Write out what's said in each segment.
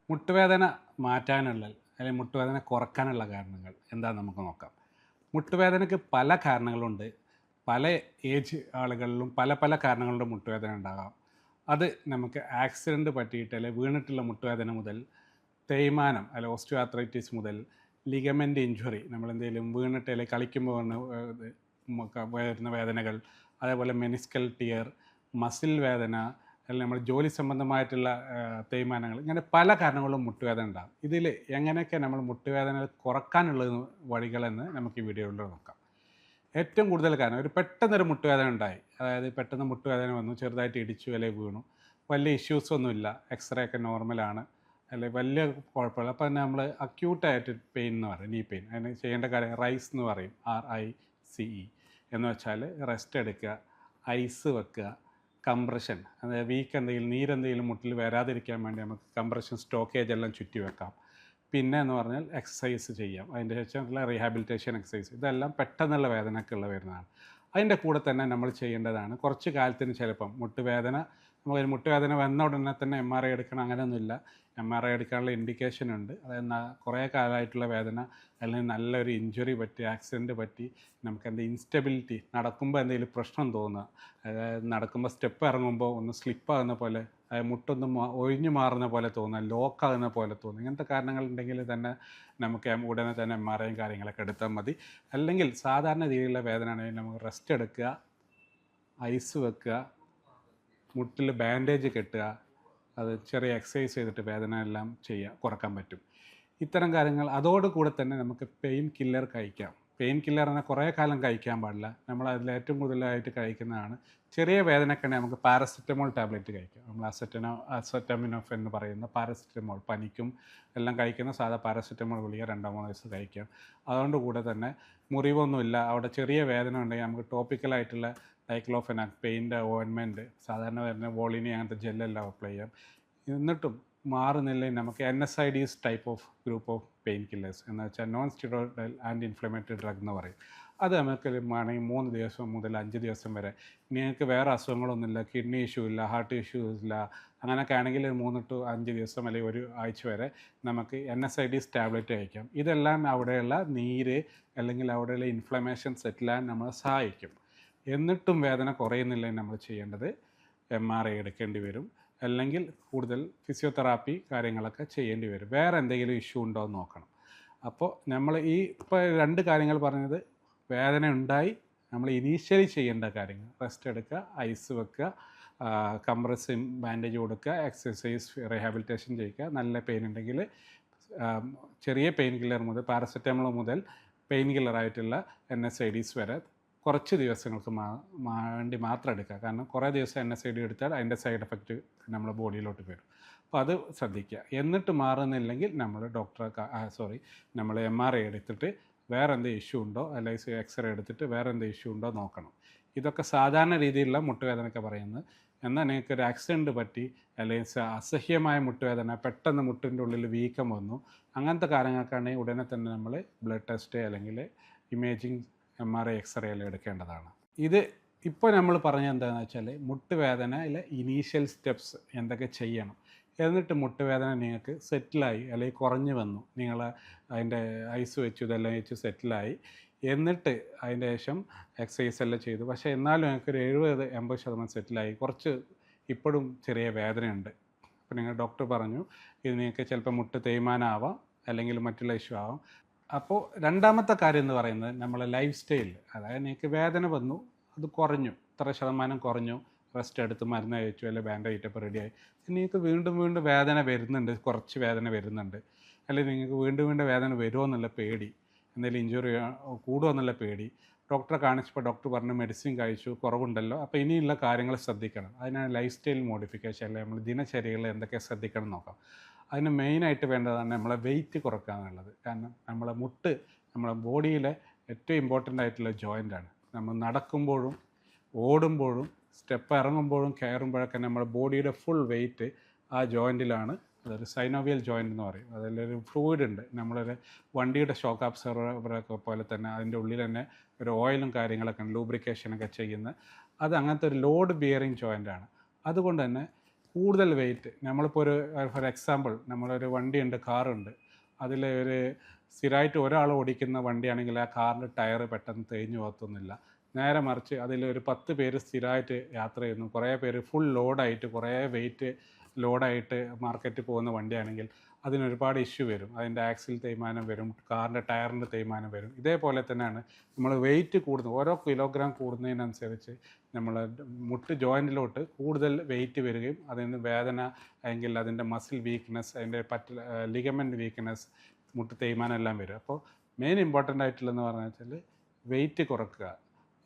മുട്ടുവേദന മാറ്റാനുള്ള അല്ലെങ്കിൽ മുട്ടുവേദന കുറക്കാനുള്ള കാരണങ്ങൾ എന്താണെന്ന് നമുക്ക് നോക്കാം. മുട്ടുവേദനയ്ക്ക് പല കാരണങ്ങളുണ്ട്. പല ഏജ് ആളുകളിലും പല പല കാരണങ്ങളുടെ മുട്ടുവേദന ഉണ്ടാകാം. അത് നമുക്ക് ആക്സിഡൻറ്റ് പറ്റിയിട്ട് അല്ലെങ്കിൽ വീണിട്ടുള്ള മുട്ടുവേദന മുതൽ തേയ്മാനം അല്ലെങ്കിൽ ഓസ്റ്റിയോ ആർത്രൈറ്റിസ് മുതൽ ലിഗമെൻ്റ് ഇഞ്ചുറി, നമ്മളെന്തെങ്കിലും വീണിട്ട് അല്ലെങ്കിൽ കളിക്കുമ്പോൾ വരുന്ന വേദനകൾ, അതേപോലെ മെനിസ്കൽ ടിയർ, മസിൽ വേദന, അല്ലെങ്കിൽ നമ്മൾ ജോലി സംബന്ധമായിട്ടുള്ള തേയ്മാനങ്ങൾ, ഇങ്ങനെ പല കാരണങ്ങളും മുട്ടുവേദന ഉണ്ടാകും. ഇതിൽ എങ്ങനെയൊക്കെ നമ്മൾ മുട്ടുവേദന കുറക്കാനുള്ള വഴികളെന്ന് നമുക്ക് ഈ വീഡിയോയിലൂടെ നോക്കാം. ഏറ്റവും കൂടുതൽ കാരണം പെട്ടെന്നൊരു മുട്ടുവേദന ഉണ്ടായി, അതായത് പെട്ടെന്ന് മുട്ടുവേദന വന്നു, ചെറുതായിട്ട് ഇടിച്ചു അല്ലെങ്കിൽ വീണു, വലിയ ഇഷ്യൂസൊന്നുമില്ല, എക്സ്റേ ഒക്കെ നോർമലാണ്, അല്ലെങ്കിൽ വലിയ കുഴപ്പമില്ല. അപ്പോൾ നമ്മൾ അക്യൂട്ടായിട്ട് പെയിൻ എന്ന് പറയും, നീ പെയിൻ. അതിന് ചെയ്യേണ്ട കാര്യം റൈസ് എന്ന് പറയും, RICE എന്ന് വെച്ചാൽ റെസ്റ്റ് എടുക്കുക, ഐസ് വെക്കുക, കംപ്രഷൻ, അതായത് എന്തെങ്കിലും നീരെന്തെങ്കിലും മുട്ടിൽ വരാതിരിക്കാൻ വേണ്ടി നമുക്ക് കംപ്രഷൻ സ്റ്റോക്കേജ് എല്ലാം ചുറ്റി വെക്കാം. പിന്നെ എന്ന് പറഞ്ഞാൽ എക്സസൈസ് ചെയ്യാം, അതിൻ്റെ ശേഷമുള്ള റീഹാബിലിറ്റേഷൻ എക്സസൈസ്, ഇതെല്ലാം പെട്ടെന്നുള്ള വേദനക്കുള്ള വരുന്നതാണ്. അതിൻ്റെ കൂടെ തന്നെ നമ്മൾ ചെയ്യേണ്ടതാണ് കുറച്ച് കാലത്തിന് ചിലപ്പം നമുക്കൊരു മുട്ടുവേദന വന്ന ഉടനെ തന്നെ MRI എടുക്കണം അങ്ങനെയൊന്നുമില്ല. MRI എടുക്കാനുള്ള ഇൻഡിക്കേഷൻ ഉണ്ട്. അതായത് കുറേ കാലമായിട്ടുള്ള വേദന, അല്ലെങ്കിൽ നല്ലൊരു ഇഞ്ചുറി പറ്റി, ആക്സിഡൻറ്റ് പറ്റി, നമുക്ക് ഇൻസ്റ്റബിലിറ്റി, നടക്കുമ്പോൾ എന്തെങ്കിലും പ്രശ്നം തോന്നുക, അതായത് നടക്കുമ്പോൾ സ്റ്റെപ്പ് ഇറങ്ങുമ്പോൾ ഒന്ന് സ്ലിപ്പാകുന്ന പോലെ, മുട്ടൊന്ന് ഒഴിഞ്ഞു മാറുന്ന പോലെ തോന്നുക, ലോക്കാകുന്ന പോലെ തോന്നുക, ഇങ്ങനത്തെ കാരണങ്ങളുണ്ടെങ്കിൽ തന്നെ നമുക്ക് ഉടനെ തന്നെ MRI കാര്യങ്ങളൊക്കെ എടുത്താൽ മതി. അല്ലെങ്കിൽ സാധാരണ രീതിയിലുള്ള വേദന ആണെങ്കിൽ നമുക്ക് റെസ്റ്റ് എടുക്കുക, ഐസ് വെക്കുക, മുട്ടിൽ ബാൻഡേജ് കെട്ടുക, അത് ചെറിയ എക്സസൈസ് ചെയ്തിട്ട് വേദന എല്ലാം കുറക്കാൻ പറ്റും. ഇത്തരം കാര്യങ്ങൾ. അതോടുകൂടെ തന്നെ നമുക്ക് പെയിൻ കില്ലർ കഴിക്കാം. പെയിൻ കില്ലർ എന്നാൽ കുറേ കാലം കഴിക്കാൻ പാടില്ല. നമ്മൾ അതിൽ ഏറ്റവും കൂടുതലായിട്ട് കഴിക്കുന്നതാണ് ചെറിയ വേദനക്കുണ്ടെങ്കിൽ നമുക്ക് പാരസെറ്റമോൾ ടാബ്ലറ്റ് കഴിക്കാം. നമ്മൾ അസറ്റമിനോഫ് എന്ന് പറയുന്ന പാരസെറ്റമോൾ, പനിക്കും എല്ലാം കഴിക്കുന്ന സാധാ പാരസെറ്റമോൾ ഗുളിക 2-3 ദിവസം കഴിക്കാം. അതുകൊണ്ട് തന്നെ മുറിവൊന്നുമില്ല, അവിടെ ചെറിയ വേദന ഉണ്ടെങ്കിൽ നമുക്ക് ടോപ്പിക്കലായിട്ടുള്ള ഡൈക്ലോഫെനാക് പെയിൻ്റെ ഓയിൻമെൻറ്റ്, സാധാരണ വരുന്ന വോളിനി, അങ്ങനത്തെ ജെല്ലെല്ലാം അപ്ലൈ ചെയ്യാം. എന്നിട്ടും മാറുന്നില്ലെങ്കിൽ നമുക്ക് NSAIDs type of group of pain killers എന്ന് വെച്ചാൽ non steroidal anti inflammatory drug എന്ന് പറയും. അത് നമുക്ക് വേണമെങ്കിൽ 3 ദിവസം മുതൽ 5 ദിവസം വരെ, നിങ്ങൾക്ക് വേറെ അസുഖങ്ങളൊന്നുമില്ല, കിഡ്നി ഇഷ്യൂ ഇല്ല, ഹാർട്ട് ഇഷ്യൂ ഇല്ല, അങ്ങനെയൊക്കെ ആണെങ്കിൽ 3 to 5 ദിവസം അല്ലെങ്കിൽ 1 ആഴ്ച വരെ നമുക്ക് NSAIDs ടാബ്ലറ്റ് കഴിക്കാം. ഇതെല്ലാം അവിടെയുള്ള നീര് അല്ലെങ്കിൽ അവിടെയുള്ള ഇൻഫ്ലമേഷൻ സെറ്റിലാൻ നമ്മളെ സഹായിക്കും. എന്നിട്ടും വേദന കുറയുന്നില്ലെങ്കിൽ നമ്മൾ ചെയ്യേണ്ടത് MRI എടുക്കേണ്ടി വരും, അല്ലെങ്കിൽ കൂടുതൽ ഫിസിയോതെറാപ്പി കാര്യങ്ങളൊക്കെ ചെയ്യേണ്ടി വരും. വേറെ എന്തെങ്കിലും ഇഷ്യൂ ഉണ്ടോ എന്ന് നോക്കണം. അപ്പോൾ നമ്മൾ ഇപ്പോൾ 2 കാര്യങ്ങൾ പറഞ്ഞത് വേദന ഉണ്ടായി നമ്മൾ ഇനീഷ്യലി ചെയ്യേണ്ട കാര്യങ്ങൾ: റെസ്റ്റ് എടുക്കുക, ഐസ് വെക്കുക, കംപ്രസിങ് ബാൻഡേജ് കൊടുക്കുക, എക്സസൈസ്, റീഹാബിലിറ്റേഷൻ ചെയ്യുക. നല്ല പെയിൻ ഉണ്ടെങ്കിൽ ചെറിയ പെയിൻ കില്ലർ മുതൽ പാരസെറ്റമോൾ മുതൽ പെയിൻ കില്ലറായിട്ടുള്ള NSAIDs വരെ കുറച്ച് ദിവസങ്ങൾക്ക് വേണ്ടി മാത്രം എടുക്കുക. കാരണം കുറേ ദിവസം NSAID എടുത്താൽ അതിൻ്റെ സൈഡ് എഫക്റ്റ് നമ്മുടെ ബോഡിയിലോട്ട് വരും. അപ്പോൾ അത് ശ്രദ്ധിക്കുക. എന്നിട്ട് മാറുന്നില്ലെങ്കിൽ നമ്മൾ നമ്മൾ MRI എടുത്തിട്ട് വേറെ എന്തെങ്കിലും ഇഷ്യൂ ഉണ്ടോ, അല്ലെങ്കിൽ എക്സ്റേ എടുത്തിട്ട് വേറെ എന്തെങ്കിലും ഇഷ്യൂ ഉണ്ടോ നോക്കണം. ഇതൊക്കെ സാധാരണ രീതിയിലുള്ള മുട്ടുവേദനയൊക്കെ പറയുന്നത്. എന്നാൽ നിങ്ങൾക്കൊരു ആക്സിഡൻറ്റ് പറ്റി, അല്ലെങ്കിൽ അസഹ്യമായ മുട്ടുവേദന, പെട്ടെന്ന് മുട്ടിൻ്റെ ഉള്ളിൽ വീക്കം വന്നു, അങ്ങനത്തെ കാര്യങ്ങൾക്കാണെങ്കിൽ ഉടനെ തന്നെ നമ്മൾ ബ്ലഡ് ടെസ്റ്റ് അല്ലെങ്കിൽ ഇമേജിങ് MRI എക്സ്റേ എല്ലാം എടുക്കേണ്ടതാണ്. ഇത് ഇപ്പോൾ നമ്മൾ പറഞ്ഞത് എന്താണെന്ന് വെച്ചാൽ മുട്ടുവേദനയിലെ ഇനീഷ്യൽ സ്റ്റെപ്സ് എന്തൊക്കെ ചെയ്യണം. എന്നിട്ട് മുട്ടുവേദന നിങ്ങൾക്ക് സെറ്റിലായി അല്ലെങ്കിൽ കുറഞ്ഞു വന്നു, നിങ്ങൾ അതിൻ്റെ ഐസ് വെച്ചു, ഇതെല്ലാം വെച്ച് സെറ്റിലായി, എന്നിട്ട് അതിൻ്റെ ശേഷം എക്സസൈസ് എല്ലാം ചെയ്തു, പക്ഷേ എന്നാലും നിങ്ങൾക്കൊരു 70-80% സെറ്റിലായി, കുറച്ച് ഇപ്പോഴും ചെറിയ വേദനയുണ്ട്. അപ്പോൾ നിങ്ങൾ ഡോക്ടർ പറഞ്ഞു ഇത് നിങ്ങൾക്ക് ചിലപ്പോൾ മുട്ട് തേയ്മാനാവാം അല്ലെങ്കിൽ മറ്റുള്ള ഇഷ്യൂ ആവാം. അപ്പോൾ രണ്ടാമത്തെ കാര്യം എന്ന് പറയുന്നത് നമ്മളെ ലൈഫ് സ്റ്റൈൽ. അതായത് നിങ്ങൾക്ക് വേദന വന്നു, അത് കുറഞ്ഞു, ഇത്ര ശതമാനം കുറഞ്ഞു, റെസ്റ്റ് എടുത്ത് മരുന്ന് കഴിച്ചു, അല്ലെങ്കിൽ ബാൻഡേജ് ഇട്ടപ്പോൾ റെഡിയായി. നിങ്ങൾക്ക് വീണ്ടും വേദന വരുന്നുണ്ട്, കുറച്ച് വേദന വരുന്നുണ്ട്, അല്ലെങ്കിൽ നിങ്ങൾക്ക് വീണ്ടും വേദന വരുമോ എന്നുള്ള പേടി, എന്തെങ്കിലും ഇഞ്ചുറി കൂടുമോ എന്നുള്ള പേടി, ഡോക്ടറെ കാണിച്ചപ്പോൾ ഡോക്ടർ പറഞ്ഞു മെഡിസിൻ കഴിച്ചു, കുറവുണ്ടല്ലോ, അപ്പോൾ ഇനിയുള്ള കാര്യങ്ങൾ ശ്രദ്ധിക്കണം. അതിനാണ് ലൈഫ് സ്റ്റൈൽ മോഡിഫിക്കേഷൻ, അല്ലെങ്കിൽ നമ്മൾ ദിനചര്യകളിൽ എന്തൊക്കെ ശ്രദ്ധിക്കണം നോക്കാം. അതിന് മെയിനായിട്ട് വേണ്ടതാണ് നമ്മളെ വെയിറ്റ് കുറക്കുക എന്നുള്ളത്. കാരണം നമ്മളെ ബോഡിയിലെ ഏറ്റവും ഇമ്പോർട്ടൻ്റ് ആയിട്ടുള്ള ജോയിൻ്റാണ്. നമ്മൾ നടക്കുമ്പോഴും ഓടുമ്പോഴും സ്റ്റെപ്പ് ഇറങ്ങുമ്പോഴും കയറുമ്പോഴൊക്കെ നമ്മുടെ ബോഡിയുടെ ഫുൾ വെയിറ്റ് ആ ജോയിൻറ്റിലാണ്. അതൊരു സൈനോവിയൽ ജോയിൻ്റ് എന്ന് പറയും. അതിലൊരു ഫ്ലൂയിഡ് ഉണ്ട്, നമ്മളൊരു വണ്ടിയുടെ ഷോക്ക് അബ്സർവറൊക്കെ പോലെ തന്നെ അതിൻ്റെ ഉള്ളിൽ തന്നെ ഒരു ഓയിലും കാര്യങ്ങളൊക്കെ ഉണ്ട്, ലൂബ്രിക്കേഷനൊക്കെ ചെയ്യുന്ന. അത് അങ്ങനത്തെ ഒരു ലോഡ് ബിയറിങ് ജോയിൻ്റാണ്. അതുകൊണ്ട് തന്നെ കൂടുതൽ വെയിറ്റ് നമ്മളിപ്പോൾ ഫോർ എക്സാമ്പിൾ നമ്മളൊരു വണ്ടിയുണ്ട്, കാറുണ്ട്, അതിൽ ഒരു സ്ഥിരമായിട്ട് ഒരാൾ ഓടിക്കുന്ന വണ്ടിയാണെങ്കിൽ ആ കാറിൻ്റെ ടയർ പെട്ടെന്ന് തേഞ്ഞു പോകത്തൊന്നുമില്ല. നേരെ മറിച്ച് അതിലൊരു 10 പേര് സ്ഥിരമായിട്ട് യാത്ര ചെയ്യുന്നു, കുറേ പേര് ഫുൾ ലോഡായിട്ട് കുറേ വെയിറ്റ് ലോഡായിട്ട് മാർക്കറ്റിൽ പോകുന്ന വണ്ടിയാണെങ്കിൽ അതിനൊരുപാട് ഇഷ്യൂ വരും. അതിൻ്റെ ആക്സിൽ തേയ്മാനം വരും, കാറിൻ്റെ ടയറിൻ്റെ തേയ്മാനം വരും. ഇതേപോലെ തന്നെയാണ് നമ്മൾ വെയിറ്റ് കൂടുന്നത്, ഓരോ കിലോഗ്രാം കൂടുന്നതിനനുസരിച്ച് നമ്മൾ മുട്ട് ജോയിൻറ്റിലോട്ട് കൂടുതൽ വെയിറ്റ് വരികയും അതിന് വേദന, അല്ലെങ്കിൽ അതിൻ്റെ മസിൽ വീക്ക്നെസ്, അതിൻ്റെ ലിഗമെൻറ്റ് വീക്ക്നെസ്, മുട്ട് തേയ്മാനം എല്ലാം വരും. അപ്പോൾ മെയിൻ ഇമ്പോർട്ടൻ്റ് ആയിട്ടുള്ളതെന്ന് പറഞ്ഞു വെച്ചാൽ വെയിറ്റ് കുറക്കുക,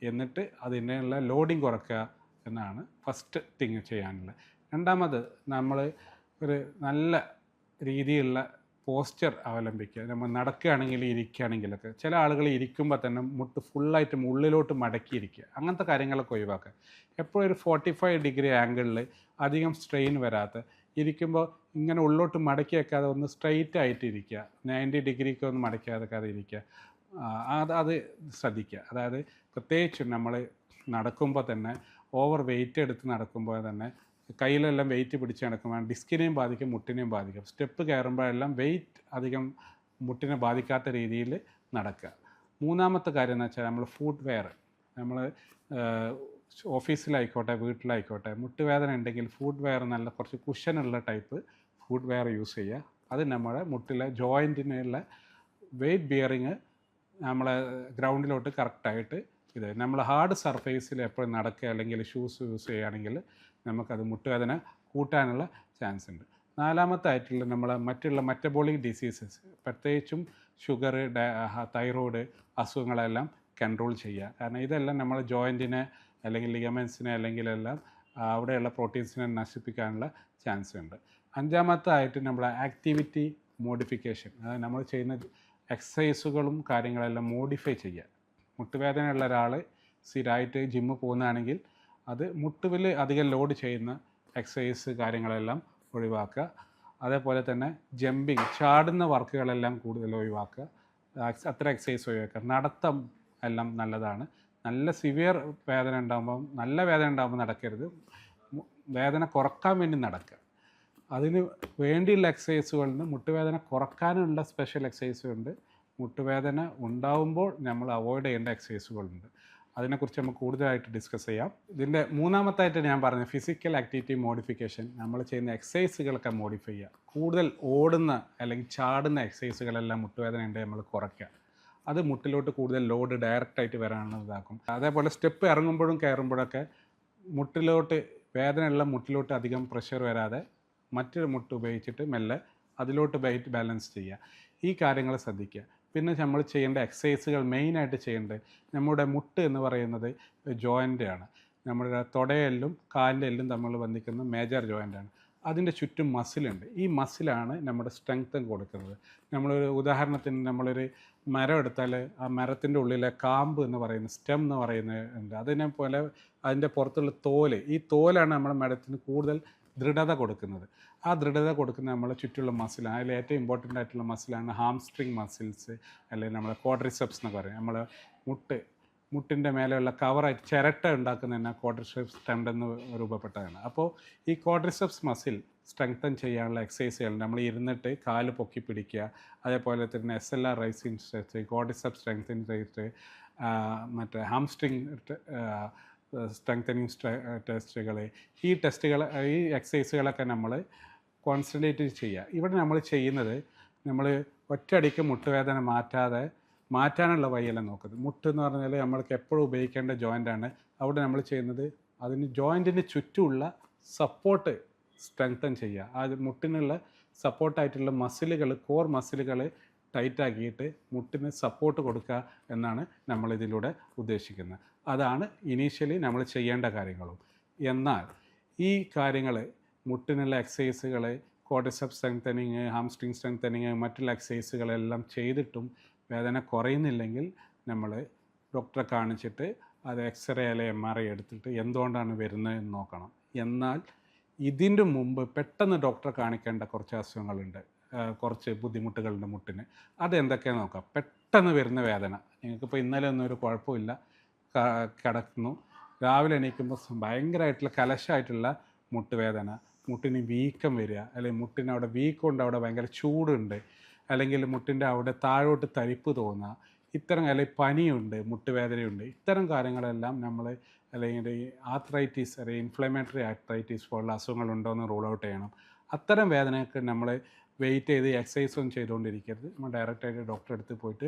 എന്നിട്ട് അതിനുള്ള ലോഡിങ് കുറയ്ക്കുക എന്നാണ് ഫസ്റ്റ് തിങ് ചെയ്യാനുള്ളത്. രണ്ടാമത് നമ്മൾ ഒരു നല്ല രീതിയിലുള്ള പോസ്ചർ അവലംബിക്കുക. നമ്മൾ നടക്കുകയാണെങ്കിൽ ഇരിക്കുകയാണെങ്കിലൊക്കെ ചില ആളുകൾ ഇരിക്കുമ്പോൾ തന്നെ മുട്ട് ഫുള്ളായിട്ട് ഉള്ളിലോട്ട് മടക്കിയിരിക്കുക, അങ്ങനത്തെ കാര്യങ്ങളൊക്കെ ഒഴിവാക്കുക. എപ്പോഴും ഒരു 45 ഡിഗ്രി ആംഗിളിൽ അധികം സ്ട്രെയിൻ വരാത്ത, ഇരിക്കുമ്പോൾ ഇങ്ങനെ ഉള്ളോട്ട് മടക്കി വെക്കാതെ ഒന്ന് സ്ട്രെയിറ്റ് ആയിട്ട് ഇരിക്കുക, 90 ഡിഗ്രിക്ക് ഒന്ന് മടക്കി വെക്കാതെ ഇരിക്കുക. അത് ശ്രദ്ധിക്കുക. അതായത് പ്രത്യേകിച്ചും നമ്മൾ നടക്കുമ്പോൾ തന്നെ ഓവർ വെയിറ്റ് എടുത്ത് നടക്കുമ്പോൾ തന്നെ കയ്യിലെല്ലാം വെയിറ്റ് പിടിച്ച് നടക്കുമ്പോൾ ഡിസ്കിനെയും ബാധിക്കും, മുട്ടിനെയും ബാധിക്കും. സ്റ്റെപ്പ് കയറുമ്പോഴെല്ലാം വെയിറ്റ് അധികം മുട്ടിനെ ബാധിക്കാത്ത രീതിയിൽ നടക്കുക. മൂന്നാമത്തെ കാര്യം എന്ന് വെച്ചാൽ നമ്മൾ ഫുഡ് വെയർ, നമ്മൾ ഓഫീസിലായിക്കോട്ടെ വീട്ടിലായിക്കോട്ടെ മുട്ടുവേദന ഉണ്ടെങ്കിൽ ഫുഡ് വെയർ നല്ല കുറച്ച് കുഷനുള്ള ടൈപ്പ് ഫുഡ് വെയർ യൂസ് ചെയ്യുക. അത് നമ്മുടെ മുട്ടിലെ ജോയിൻറ്റിനുള്ള വെയിറ്റ് ബിയറിങ് നമ്മളെ ഗ്രൗണ്ടിലോട്ട് കറക്റ്റായിട്ട് ഇത് നമ്മൾ ഹാർഡ് സർഫേസിൽ എപ്പോഴും നടക്കുക അല്ലെങ്കിൽ ഷൂസ് യൂസ് ചെയ്യുകയാണെങ്കിൽ നമുക്കത് മുട്ടുവേദന കൂട്ടാനുള്ള ചാൻസ് ഉണ്ട്. നാലാമത്തെ ആയിട്ടുള്ള നമ്മളെ മറ്റുള്ള മെറ്റബോളിക് ഡിസീസസ്, പ്രത്യേകിച്ചും ഷുഗർ, തൈറോയ്ഡ് അസുഖങ്ങളെല്ലാം കൺട്രോൾ ചെയ്യുക. കാരണം ഇതെല്ലാം നമ്മൾ ജോയിൻറ്റിനെ അല്ലെങ്കിൽ ലിഗമെൻസിനെ അല്ലെങ്കിൽ എല്ലാം അവിടെയുള്ള പ്രോട്ടീൻസിനെ നശിപ്പിക്കാനുള്ള ചാൻസ് ഉണ്ട്. അഞ്ചാമത്തെ ആയിട്ട് നമ്മൾ ആക്ടിവിറ്റി മോഡിഫിക്കേഷൻ, അതായത് നമ്മൾ ചെയ്യുന്ന എക്സസൈസുകളും കാര്യങ്ങളെല്ലാം മോഡിഫൈ ചെയ്യുക. മുട്ടുവേദനയുള്ള ഒരാൾ സ്ഥിരമായിട്ട് ജിമ്മ് പോകുന്നതാണെങ്കിൽ അത് മുട്ടുവിൽ അധികം ലോഡ് ചെയ്യുന്ന എക്സസൈസ് കാര്യങ്ങളെല്ലാം ഒഴിവാക്കുക. അതേപോലെ തന്നെ ജമ്പിങ്, ചാടുന്ന വർക്കുകളെല്ലാം കൂടുതൽ ഒഴിവാക്കുക, അത്ര എക്സസൈസ് ഒഴിവാക്കുക. നടത്തം എല്ലാം നല്ലതാണ്. നല്ല സിവിയർ വേദന ഉണ്ടാകുമ്പം, നല്ല വേദന ഉണ്ടാകുമ്പോൾ നടക്കരുത്, വേദന കുറക്കാൻ വേണ്ടി നടക്കുക. അതിന് വേണ്ടിയുള്ള എക്സസൈസുകളുണ്ട്, മുട്ടുവേദന കുറക്കാനുള്ള സ്പെഷ്യൽ എക്സസൈസുണ്ട്, മുട്ടുവേദന ഉണ്ടാവുമ്പോൾ നമ്മൾ അവോയ്ഡ് ചെയ്യേണ്ട എക്സസൈസുകളുണ്ട്. അതിനെക്കുറിച്ച് നമുക്ക് കൂടുതലായിട്ട് ഡിസ്കസ് ചെയ്യാം. ഇതിൻ്റെ മൂന്നാമത്തായിട്ട് ഞാൻ പറഞ്ഞ ഫിസിക്കൽ ആക്ടിവിറ്റി മോഡിഫിക്കേഷൻ, നമ്മൾ ചെയ്യുന്ന എക്സസൈസുകളൊക്കെ മോഡിഫൈ ചെയ്യുക. കൂടുതൽ ഓടുന്ന അല്ലെങ്കിൽ ചാടുന്ന എക്സസൈസുകളെല്ലാം മുട്ടുവേദന ഉണ്ടെങ്കിൽ നമ്മൾ കുറയ്ക്കുക. അത് മുട്ടിലോട്ട് കൂടുതൽ ലോഡ് ഡയറക്റ്റായിട്ട് വരാനുള്ള ഇതാക്കും. അതേപോലെ സ്റ്റെപ്പ് ഇറങ്ങുമ്പോഴും കയറുമ്പോഴൊക്കെ മുട്ടിലോട്ട് വേദനയുള്ള മുട്ടിലോട്ട് അധികം പ്രഷർ വരാതെ മറ്റൊരു മുട്ട് ഉപയോഗിച്ചിട്ട് മെല്ലെ അതിലോട്ട് വെയിറ്റ് ബാലൻസ് ചെയ്യുക. ഈ കാര്യങ്ങൾ ശ്രദ്ധിക്കുക. പിന്നെ നമ്മൾ ചെയ്യേണ്ട എക്സസൈസുകൾ മെയിനായിട്ട് ചെയ്യേണ്ടത്, നമ്മുടെ മുട്ട് എന്ന് പറയുന്നത് ജോയിൻ്റ് ആണ്. നമ്മുടെ തുടയെല്ലും കാലിൻ്റെ എല്ലും തമ്മിൽ ബന്ധിക്കുന്ന മേജർ ജോയിൻ്റാണ്. അതിൻ്റെ ചുറ്റും മസിലുണ്ട്. ഈ മസിലാണ് നമ്മുടെ സ്ട്രെങ്തൻ കൊടുക്കുന്നത്. നമ്മളൊരു ഉദാഹരണത്തിന് നമ്മളൊരു മരം എടുത്താൽ ആ മരത്തിൻ്റെ ഉള്ളിലെ കാമ്പ് എന്ന് പറയുന്ന സ്റ്റെം എന്ന് പറയുന്നത് ഉണ്ട്. അതിനെ പോലെ അതിൻ്റെ പുറത്തുള്ള തോല്, ഈ തോലാണ് നമ്മുടെ മരത്തിന് കൂടുതൽ ദൃഢത കൊടുക്കുന്നത്. ആ ദൃഢത കൊടുക്കുന്ന നമ്മളെ ചുറ്റുള്ള മസിലാണ്. അതിൽ ഏറ്റവും ഇമ്പോർട്ടൻ്റ് ആയിട്ടുള്ള മസിലാണ് ഹാംസ്ട്രിങ് മസിൽസ്, അല്ലെങ്കിൽ നമ്മളെ ക്വാഡ്രിസെപ്സ് എന്ന് പറയും. നമ്മൾ മുട്ടിൻ്റെ മേലെയുള്ള കവറായിട്ട് ചിരട്ട ഉണ്ടാക്കുന്നതന്നെ ക്വാഡ്രിസെപ്സ് ടെൻഡൻ രൂപപ്പെട്ടതാണ്. അപ്പോൾ ഈ ക്വാഡ്രിസെപ്സ് മസിൽ സ്ട്രെങ്തൻ ചെയ്യാനുള്ള എക്സസൈസുകൾ, നമ്മൾ ഇരുന്നിട്ട് കാല് പൊക്കി പിടിക്കുക, അതേപോലെ തന്നെ SLR raising stretch, quadriceps strengthening ചെയ്തിട്ട് മറ്റേ ഹാംസ്ട്രിങ് സ്ട്രെങ്തനിങ് ടെസ്റ്റുകൾ, ഈ എക്സസൈസുകളൊക്കെ നമ്മൾ കോൺസെൻട്രേറ്റ് ചെയ്യുക. ഇവിടെ നമ്മൾ ചെയ്യുന്നത്, നമ്മൾ ഒറ്റയടിക്ക് മുട്ടുവേദന മാറ്റാനുള്ള വഴിയെല്ലാം നോക്കുന്നത്. മുട്ട് എന്ന് പറഞ്ഞാൽ നമ്മൾക്ക് എപ്പോഴും ഉപയോഗിക്കേണ്ട ജോയിൻ്റാണ്. അവിടെ നമ്മൾ ചെയ്യുന്നത് അതിന് ജോയിൻറ്റിന് ചുറ്റുമുള്ള സപ്പോർട്ട് സ്ട്രെങ്തൻ ചെയ്യുക. ആ മുട്ടിനുള്ള സപ്പോർട്ടായിട്ടുള്ള മസിലുകൾ, കോർ മസിലുകൾ ടൈറ്റാക്കിയിട്ട് മുട്ടിന് സപ്പോർട്ട് കൊടുക്കുക എന്നാണ് നമ്മളിതിലൂടെ ഉദ്ദേശിക്കുന്നത്. അതാണ് ഇനീഷ്യലി നമ്മൾ ചെയ്യേണ്ട കാര്യങ്ങളും. എന്നാൽ ഈ കാര്യങ്ങൾ, മുട്ടിനുള്ള എക്സസൈസുകൾ, ക്വാഡ്രിസെപ്സ് സ്ട്രെങ്തനിങ്, ഹാംസ്ട്രിങ് സ്ട്രെങ്തനിങ്, മറ്റുള്ള എക്സസൈസുകളെല്ലാം ചെയ്തിട്ടും വേദന കുറയുന്നില്ലെങ്കിൽ നമ്മൾ ഡോക്ടറെ കാണിച്ചിട്ട് അത് എക്സ്റേ അല്ലെങ്കിൽ MRI എടുത്തിട്ട് എന്തുകൊണ്ടാണ് വരുന്നതെന്ന് നോക്കണം. എന്നാൽ ഇതിൻ്റെ മുമ്പ് പെട്ടെന്ന് ഡോക്ടറെ കാണിക്കേണ്ട കുറച്ച് അസുഖങ്ങളുണ്ട്, കുറച്ച് ബുദ്ധിമുട്ടുകളുണ്ട് മുട്ടിന്. അതെന്തൊക്കെയാണെന്ന് നോക്കാം. പെട്ടെന്ന് വരുന്ന വേദന, നിങ്ങൾക്കിപ്പോൾ ഇന്നലെ ഒന്നും ഒരു കുഴപ്പമില്ല, കിടക്കുന്നു, രാവിലെ എണീക്കുമ്പോൾ ഭയങ്കരമായിട്ടുള്ള കലശമായിട്ടുള്ള മുട്ടുവേദന, മുട്ടിന് വീക്കം വരിക, അല്ലെങ്കിൽ മുട്ടിന് അവിടെ വീക്കമുണ്ട്, അവിടെ ഭയങ്കര ചൂടുണ്ട്, അല്ലെങ്കിൽ മുട്ടിൻ്റെ അവിടെ താഴോട്ട് തരിപ്പ് തോന്നുക, ഇത്തരം അല്ലെങ്കിൽ പനിയുണ്ട്, മുട്ടുവേദനയുണ്ട്, ഇത്തരം കാര്യങ്ങളെല്ലാം നമ്മൾ അല്ലെങ്കിൽ ഈ ആർത്രൈറ്റിസ് അല്ലെങ്കിൽ ഇൻഫ്ലമേറ്ററി ആർത്രൈറ്റിസ് പോലുള്ള അസുഖങ്ങളുണ്ടോ എന്ന് റൂൾ ഔട്ട് ചെയ്യണം. അത്തരം വേദനയൊക്കെ നമ്മൾ വെയിറ്റ് ചെയ്ത് എക്സസൈസ് ഒന്നും ചെയ്തുകൊണ്ടിരിക്കരുത്. നമ്മൾ ഡയറക്റ്റായിട്ട് ഡോക്ടറെ അടുത്ത് പോയിട്ട്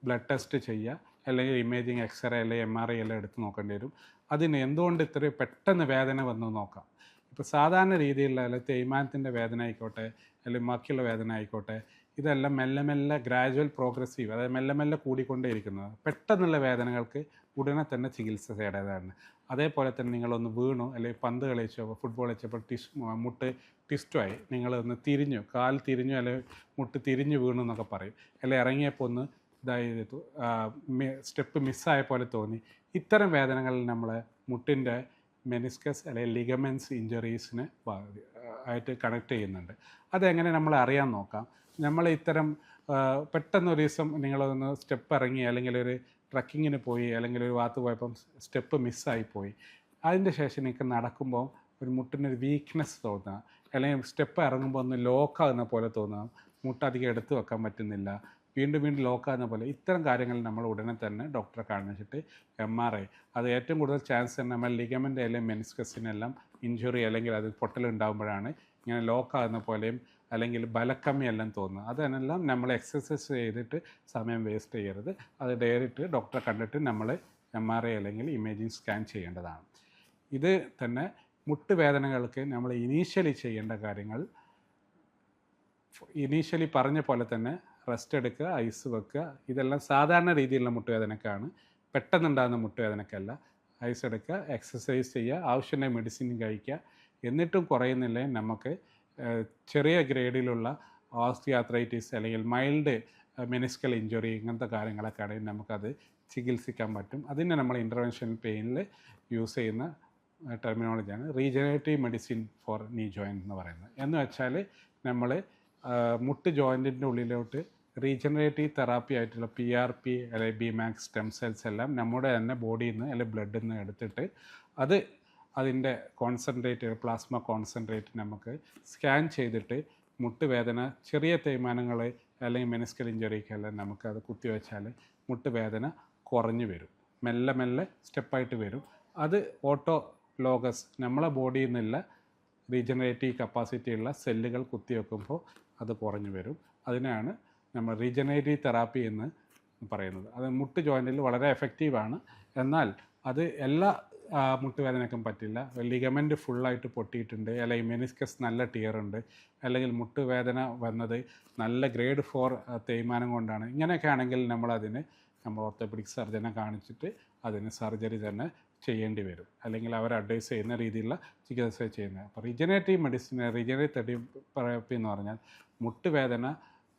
ബ്ലഡ് ടെസ്റ്റ് ചെയ്യുക, അല്ലെങ്കിൽ ഇമേജിങ് എക്സ്റേ അല്ലെങ്കിൽ MRI എല്ലാം എടുത്ത് നോക്കേണ്ടി വരും. അതിന് എന്തുകൊണ്ട് ഇത്രയും പെട്ടെന്ന് വേദന വന്നു നോക്കാം. ഇപ്പോൾ സാധാരണ രീതിയിലുള്ള അല്ലെങ്കിൽ തേയ്മാനത്തിൻ്റെ വേദന ആയിക്കോട്ടെ, അല്ലെങ്കിൽ ബാക്കിയുള്ള വേദന ആയിക്കോട്ടെ, ഇതെല്ലാം മെല്ലെ മെല്ലെ ഗ്രാജുവൽ പ്രോഗ്രസീവ്, അതായത് മെല്ലെ മെല്ലെ കൂടിക്കൊണ്ടേയിരിക്കുന്നത്. പെട്ടെന്നുള്ള വേദനകൾക്ക് ഉടനെ തന്നെ ചികിത്സ തേടേണ്ടതാണ്. അതേപോലെ തന്നെ നിങ്ങളൊന്ന് വീണു, അല്ലെങ്കിൽ പന്ത് കളിച്ചോ ഫുട്ബോൾ കളിച്ചപ്പോൾ മുട്ട് ട്വിസ്റ്റുമായി, നിങ്ങളൊന്ന് തിരിഞ്ഞു, കാൽ തിരിഞ്ഞു, അല്ലെങ്കിൽ മുട്ട് തിരിഞ്ഞു വീണു എന്നൊക്കെ പറയും, അല്ലെങ്കിൽ ഇറങ്ങിയപ്പോൾ ഒന്ന് ഇതായത് സ്റ്റെപ്പ് മിസ്സായ പോലെ തോന്നി. ഇത്തരം വേദനകളിൽ നമ്മൾ മുട്ടിൻ്റെ മെനിസ്കസ് അല്ലെങ്കിൽ ലിഗമെൻസ് ഇഞ്ചറീസിന് ആയിട്ട് കണക്ട് ചെയ്യുന്നുണ്ട്. അതെങ്ങനെ നമ്മൾ അറിയാൻ നോക്കാം. നമ്മൾ ഇത്തരം പെട്ടെന്നൊരു ദിവസം നിങ്ങളൊന്ന് സ്റ്റെപ്പ് ഇറങ്ങി, അല്ലെങ്കിൽ ഒരു ട്രക്കിങ്ങിന് പോയി, അല്ലെങ്കിൽ ഒരു ഭാഗത്ത് പോയപ്പം സ്റ്റെപ്പ് മിസ്സായിപ്പോയി, അതിൻ്റെ ശേഷം നിങ്ങൾക്ക് നടക്കുമ്പോൾ ഒരു മുട്ടിനൊരു വീക്ക്നെസ് തോന്നുക, അല്ലെങ്കിൽ സ്റ്റെപ്പ് ഇറങ്ങുമ്പോൾ ഒന്ന് ലോക്കാകുന്ന പോലെ തോന്നുക, മുട്ട് അധികം എടുത്തു വെക്കാൻ പറ്റുന്നില്ല, വീണ്ടും വീണ്ടും ലോക്കാകുന്ന പോലെ, ഇത്തരം കാര്യങ്ങൾ നമ്മൾ ഉടനെ തന്നെ ഡോക്ടറെ കാണിച്ചിട്ട് MRI, അത് ഏറ്റവും കൂടുതൽ ചാൻസ് തന്നെ നമ്മൾ ലിഗമെൻ്റ് അല്ലെങ്കിൽ മെനിസ്കസിനെല്ലാം ഇഞ്ചുറി അല്ലെങ്കിൽ അത് പൊട്ടലുണ്ടാകുമ്പോഴാണ് ഇങ്ങനെ ലോക്കാകുന്ന പോലെയും അല്ലെങ്കിൽ ബലക്കമ്മി എല്ലാം തോന്നുന്നത്. അതിനെല്ലാം നമ്മൾ എക്സസൈസ് ചെയ്തിട്ട് സമയം വേസ്റ്റ് ചെയ്യരുത്. അത് ഡയറക്റ്റ് ഡോക്ടറെ കണ്ടിട്ട് നമ്മൾ MRI അല്ലെങ്കിൽ ഇമേജിങ് സ്കാൻ ചെയ്യേണ്ടതാണ്. ഇത് തന്നെ മുട്ടുവേദനകൾക്ക് നമ്മൾ ഇനീഷ്യലി ചെയ്യേണ്ട കാര്യങ്ങൾ, ഇനീഷ്യലി പറഞ്ഞ പോലെ തന്നെ റെസ്റ്റ് എടുക്കുക, ഐസ് വെക്കുക, ഇതെല്ലാം സാധാരണ രീതിയിലുള്ള മുട്ടുവേദനക്കാണ്, പെട്ടെന്നുണ്ടാകുന്ന മുട്ടുവേദനക്കല്ല. ഐസ് എടുക്കുക, എക്സസൈസ് ചെയ്യുക, ആവശ്യമായ മെഡിസിൻ കഴിക്കുക. എന്നിട്ടും കുറയുന്നില്ലെങ്കിൽ നമുക്ക് ചെറിയ ഗ്രേഡിലുള്ള ഓസ്റ്റിയോആർത്രൈറ്റിസ് അല്ലെങ്കിൽ മൈൽഡ് മെനിസ്കൽ ഇഞ്ചുറി ഇങ്ങനത്തെ കാര്യങ്ങളൊക്കെ ആണെങ്കിൽ നമുക്കത് ചികിത്സിക്കാൻ പറ്റും. അതിന് നമ്മൾ ഇൻ്റർവെൻഷൻ പെയിനിൽ യൂസ് ചെയ്യുന്ന ടെർമിനോളജിയാണ് റീജനറേറ്റീവ് മെഡിസിൻ ഫോർ നീ ജോയിൻറ്റ് എന്ന് പറയുന്നത്. എന്ന് വെച്ചാൽ നമ്മൾ മുട്ട് ജോയിൻറ്റിൻ്റെ ഉള്ളിലോട്ട് റീജനറേറ്റീവ് തെറാപ്പി ആയിട്ടുള്ള PRP അല്ലെങ്കിൽ BMAX സ്റ്റെം സെൽസ് എല്ലാം നമ്മുടെ തന്നെ ബോഡിയിൽ നിന്ന് അല്ലെങ്കിൽ ബ്ലഡിൽ നിന്ന് എടുത്തിട്ട് അതിൻ്റെ കോൺസെൻട്രേറ്റ്, പ്ലാസ്മ കോൺസെൻട്രേറ്റ് നമുക്ക് സ്കാൻ ചെയ്തിട്ട് മുട്ടുവേദന, ചെറിയ തേയ്മാനങ്ങൾ അല്ലെങ്കിൽ മെനിസ്കൽ ഇഞ്ചുറിക്കെല്ലാം നമുക്കത് കുത്തിവെച്ചാൽ മുട്ടുവേദന കുറഞ്ഞു വരും, മെല്ലെ മെല്ലെ സ്റ്റെപ്പായിട്ട് വരും. അത് ഓട്ടോലോഗസ് നമ്മളെ ബോഡിയിൽ നിന്നുള്ള റീജനറേറ്റീവ് കപ്പാസിറ്റിയുള്ള സെല്ലുകൾ കുത്തിവെക്കുമ്പോൾ അത് കുറഞ്ഞു വരും. അതിനാണ് നമ്മൾ റീജനറേറ്റീവ് തെറാപ്പി എന്ന് പറയുന്നത്. അത് മുട്ട് ജോയിൻറ്റിൽ വളരെ എഫക്റ്റീവാണ്. എന്നാൽ അത് എല്ലാ മുട്ടുവേദനയ്ക്കും പറ്റില്ല. ലിഗമെൻറ്റ് ഫുള്ളായിട്ട് പൊട്ടിയിട്ടുണ്ട്, അല്ലെങ്കിൽ മെനിസ്കസ് നല്ല ടിയറുണ്ട്, അല്ലെങ്കിൽ മുട്ടുവേദന വന്നത് നല്ല ഗ്രേഡ് 4 തേയ്മാനം കൊണ്ടാണ്, ഇങ്ങനെയൊക്കെ ആണെങ്കിൽ നമ്മൾ ഓർത്തോപെഡിക് സർജനെ കാണിച്ചിട്ട് അതിന് സർജറി തന്നെ ചെയ്യേണ്ടി വരും, അല്ലെങ്കിൽ അവർ അഡ്വൈസ് ചെയ്യുന്ന രീതിയിലുള്ള ചികിത്സ ചെയ്യുന്നത്. അപ്പോൾ റീജനറേറ്റീവ് മെഡിസിൻ, റീജനറേറ്റീവ് തെറാപ്പി എന്ന് പറഞ്ഞാൽ മുട്ടുവേദന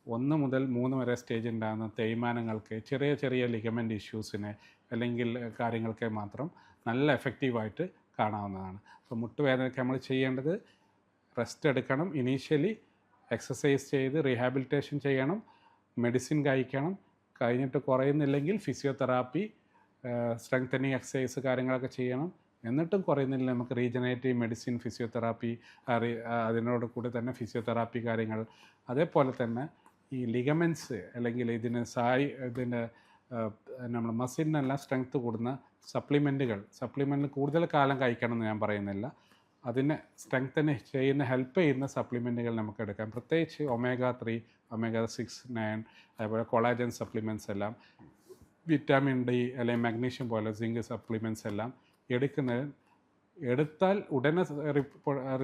1 മുതൽ 3 വരെ സ്റ്റേജ് ഉണ്ടാകുന്ന തേയ്മാനങ്ങൾക്ക്, ചെറിയ ചെറിയ ലിഗമെൻ്റ് ഇഷ്യൂസിന് അല്ലെങ്കിൽ കാര്യങ്ങൾക്ക് മാത്രം നല്ല എഫക്റ്റീവായിട്ട് കാണാവുന്നതാണ്. അപ്പോൾ മുട്ടുവേദനയ്ക്ക് നമ്മൾ ചെയ്യേണ്ടത് റെസ്റ്റ് എടുക്കണം, ഇനീഷ്യലി എക്സസൈസ് ചെയ്ത് റീഹാബിലിറ്റേഷൻ ചെയ്യണം, മെഡിസിൻ കഴിക്കണം, കഴിഞ്ഞിട്ട് കുറയുന്നില്ലെങ്കിൽ ഫിസിയോതെറാപ്പി, സ്ട്രെങ്തനിങ് എക്സസൈസ് കാര്യങ്ങളൊക്കെ ചെയ്യണം. എന്നിട്ടും കുറയുന്നില്ല, നമുക്ക് റീജനറേറ്റീവ് മെഡിസിൻ, ഫിസിയോതെറാപ്പി, അതിനോട് കൂടി തന്നെ ഫിസിയോതെറാപ്പി കാര്യങ്ങൾ. അതേപോലെ തന്നെ ഈ ലിഗമെൻറ്റ്സ് അല്ലെങ്കിൽ ഇതിൻ്റെ നമ്മൾ മസിലിനെല്ലാം സ്ട്രെങ്ത്ത് കൂടുന്ന സപ്ലിമെൻറ്റ് കൂടുതൽ കാലം കഴിക്കണമെന്ന് ഞാൻ പറയുന്നില്ല. അതിനെ സ്ട്രെങ്തന് ചെയ്യുന്ന ഹെൽപ്പ് ചെയ്യുന്ന സപ്ലിമെൻറ്റുകൾ നമുക്ക് എടുക്കാം. പ്രത്യേകിച്ച് omega-3, omega-6, 9, അതേപോലെ കൊളാജൻ സപ്ലിമെൻറ്റ്സ് എല്ലാം, വിറ്റാമിൻ D അല്ലെങ്കിൽ മാഗ്നീഷ്യം പോലെ സിങ്ക് സപ്ലിമെൻറ്റ്സ് എല്ലാം എടുത്താൽ ഉടനെ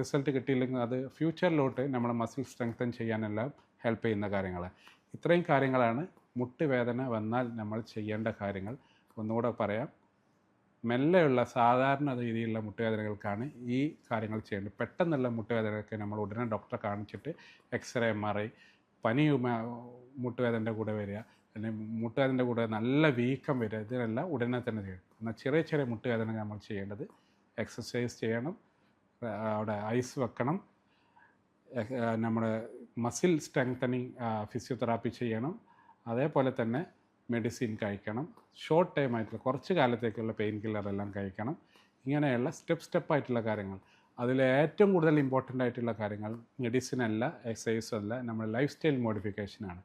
റിസൾട്ട് കിട്ടിയില്ലെങ്കിൽ അത് ഫ്യൂച്ചറിലോട്ട് നമ്മളെ മസിൽ സ്ട്രെങ്തൻ ചെയ്യാനെല്ലാം ഹെൽപ്പ് ചെയ്യുന്ന കാര്യങ്ങൾ. ഇത്രയും കാര്യങ്ങളാണ് മുട്ടുവേദന വന്നാൽ നമ്മൾ ചെയ്യേണ്ട കാര്യങ്ങൾ. ഒന്നുകൂടെ പറയാം, മെല്ലെയുള്ള സാധാരണ രീതിയിലുള്ള മുട്ടുവേദനകൾക്കാണ് ഈ കാര്യങ്ങൾ ചെയ്യേണ്ടത്. പെട്ടെന്നുള്ള മുട്ടുവേദനകൾക്ക് നമ്മൾ ഉടനെ ഡോക്ടറെ കാണിച്ചിട്ട് എക്സ്റേ, MRI, പനി മുട്ടുവേദനയുടെ കൂടെ വരിക, അല്ലെങ്കിൽ മുട്ടുവേദനയുടെ കൂടെ നല്ല വീക്കം വരിക, ഇതിനെല്ലാം ഉടനെ തന്നെ ചെയ്യണം. എന്നാൽ ചെറിയ ചെറിയ മുട്ടുവേദന നമ്മൾ ചെയ്യേണ്ടത് എക്സസൈസ് ചെയ്യണം, അവിടെ ഐസ് വെക്കണം, നമ്മുടെ മസിൽ സ്ട്രെങ്തനിങ് ഫിസിയോതെറാപ്പി ചെയ്യണം, അതേപോലെ തന്നെ മെഡിസിൻ കഴിക്കണം, ഷോർട്ട് ടൈം ആയിട്ടുള്ള കുറച്ച് കാലത്തേക്കുള്ള പെയിൻ കില്ലറെല്ലാം കഴിക്കണം. ഇങ്ങനെയുള്ള സ്റ്റെപ്പായിട്ടുള്ള കാര്യങ്ങൾ. അതിൽ ഏറ്റവും കൂടുതൽ ഇമ്പോർട്ടൻ്റ് ആയിട്ടുള്ള കാര്യങ്ങൾ മെഡിസിൻ അല്ല, എക്സസൈസ് അല്ല, നമ്മൾ ലൈഫ് സ്റ്റൈൽ മോഡിഫിക്കേഷനാണ്.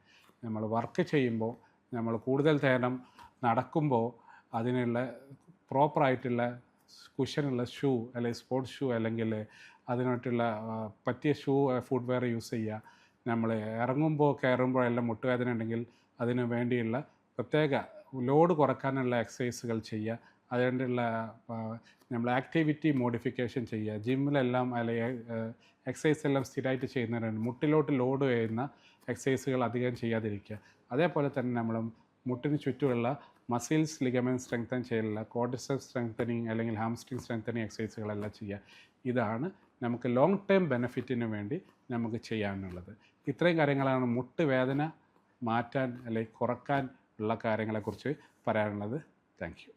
നമ്മൾ വർക്ക് ചെയ്യുമ്പോൾ, നമ്മൾ കൂടുതൽ നേരം നടക്കുമ്പോൾ അതിനുള്ള പ്രോപ്പറായിട്ടുള്ള കുഷനുള്ള ഷൂ അല്ലെങ്കിൽ സ്പോർട്സ് ഷൂ അല്ലെങ്കിൽ അതിനായിട്ടുള്ള പറ്റിയ ഷൂ ഫുട്വെയർ യൂസ് ചെയ്യുക. നമ്മൾ ഇറങ്ങുമ്പോൾ കയറുമ്പോഴെല്ലാം മുട്ടുവേദന ഉണ്ടെങ്കിൽ അതിന് വേണ്ടിയുള്ള പ്രത്യേക ലോഡ് കുറക്കാനുള്ള എക്സസൈസുകൾ ചെയ്യുക. അതുകൊണ്ടുള്ള നമ്മൾ ആക്ടിവിറ്റി മോഡിഫിക്കേഷൻ ചെയ്യുക. ജിമ്മിലെല്ലാം അല്ലെങ്കിൽ എക്സസൈസ് എല്ലാം സ്ഥിരമായിട്ട് ചെയ്യുന്നവരുണ്ട്. മുട്ടിലോട്ട് ലോഡ് ചെയ്യുന്ന എക്സസൈസുകൾ അധികം ചെയ്യാതിരിക്കുക. അതേപോലെ തന്നെ നമ്മൾ മുട്ടിന് ചുറ്റുമുള്ള മസിൽസ് ലിഗമെൻറ്റ് സ്ട്രെങ്തൻ ചെയ്യലുള്ള കോർട്ടിസെപ്സ് സ്ട്രെങ്തനിങ് അല്ലെങ്കിൽ ഹാംസ്ട്രിങ് സ്ട്രെങ്തനിങ് എക്സസൈസുകളെല്ലാം ചെയ്യുക. ഇതാണ് നമുക്ക് ലോങ് ടേം ബെനിഫിറ്റിന് വേണ്ടി നമുക്ക് ചെയ്യാനുള്ളത്. ഇത്രയും കാര്യങ്ങളാണ് മുട്ട് വേദന മാറ്റാൻ അല്ലെങ്കിൽ കുറക്കാൻ ഉള്ള കാര്യങ്ങളെക്കുറിച്ച് പറയാനുള്ളത്. Thank you.